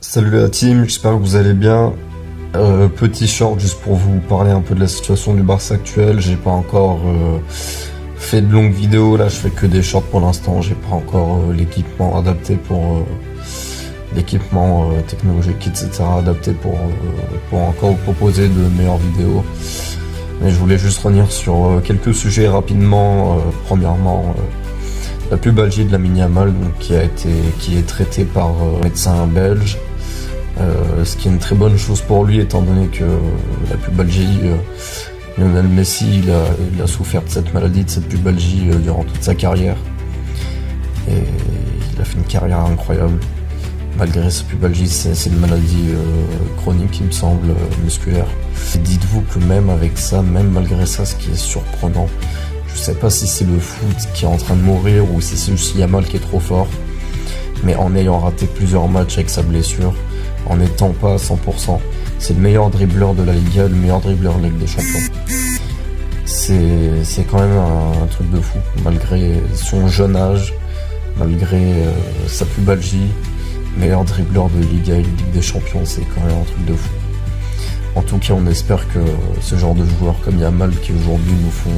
Salut la team, j'espère que vous allez bien. Petit short juste pour vous parler un peu de la situation du Barça actuel. J'ai pas encore fait de longues vidéos, là je fais que des shorts pour l'instant. J'ai pas encore l'équipement adapté pour l'équipement technologique, etc. adapté pour encore vous proposer de meilleures vidéos. Mais je voulais juste revenir sur quelques sujets rapidement. Premièrement, la pubalgie de Lamine Yamal, donc, qui est traitée par un médecin belge. Ce qui est une très bonne chose pour lui, étant donné que la pubalgie, Lionel Messi, il a souffert de cette maladie, de cette pubalgie durant toute sa carrière. Et il a fait une carrière incroyable. Malgré sa pubalgie, c'est une maladie chronique, il me semble, musculaire. Et dites-vous que même avec ça, même malgré ça, ce qui est surprenant, je sais pas si c'est le foot qui est en train de mourir ou si c'est juste Yamal qui est trop fort, mais en ayant raté plusieurs matchs avec sa blessure, en n'étant pas à 100%, c'est le meilleur dribbleur de la Liga, le meilleur dribbleur de la Ligue des Champions. C'est quand même un truc de fou, malgré son jeune âge, malgré sa pubalgie, meilleur dribbleur de Liga et de Ligue des Champions, c'est quand même un truc de fou. En tout cas, on espère que ce genre de joueurs comme Yamal, qui aujourd'hui nous font...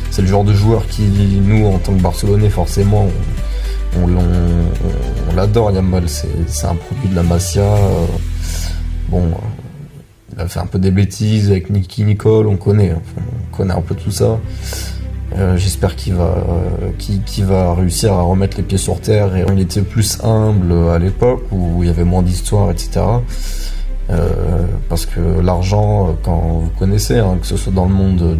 C'est le genre de joueur qui, nous, en tant que Barcelonais, forcément, on l'adore, Yamal. C'est un produit de la Masia. Il a fait un peu des bêtises avec Nicky Nicole, on connaît un peu tout ça. J'espère qu'il va réussir à remettre les pieds sur terre. Et il était plus humble à l'époque, où il y avait moins d'histoire, etc. Parce que l'argent, quand vous connaissez, que ce soit dans le monde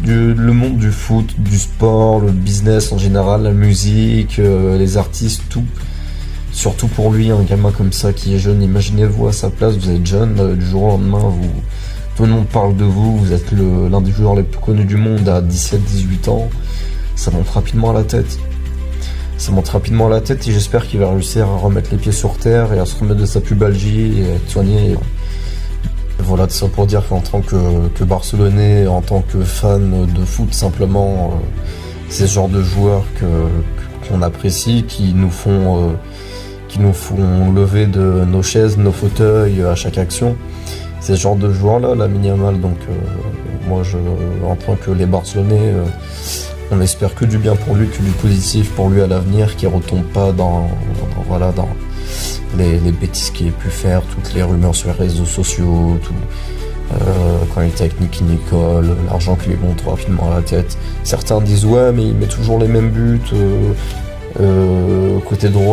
le monde du foot, du sport, le business en général, la musique, les artistes, tout. Surtout pour lui, un gamin comme ça qui est jeune, imaginez-vous à sa place, vous êtes jeune, du jour au lendemain, tout le monde parle de vous, vous êtes l'un des joueurs les plus connus du monde à 17-18 ans, ça monte rapidement à la tête. Et j'espère qu'il va réussir à remettre les pieds sur terre et à se remettre de sa pubalgie et à être soigné. Voilà, tout ça pour dire qu'en tant que Barcelonais, en tant que fan de foot simplement, c'est ce genre de joueurs qu'on apprécie, qui nous font lever de nos chaises, nos fauteuils à chaque action. C'est ce genre de joueurs-là, Lamine Yamal. Donc moi, en tant que les Barcelonais, on espère que du bien pour lui, que du positif pour lui à l'avenir, qu'il ne retombe pas dans les bêtises qu'il a pu faire, toutes les rumeurs sur les réseaux sociaux, quand il était avec Nicky Nicole, l'argent qui lui monte rapidement à la tête. Certains disent ouais, mais il met toujours les mêmes buts côté droit.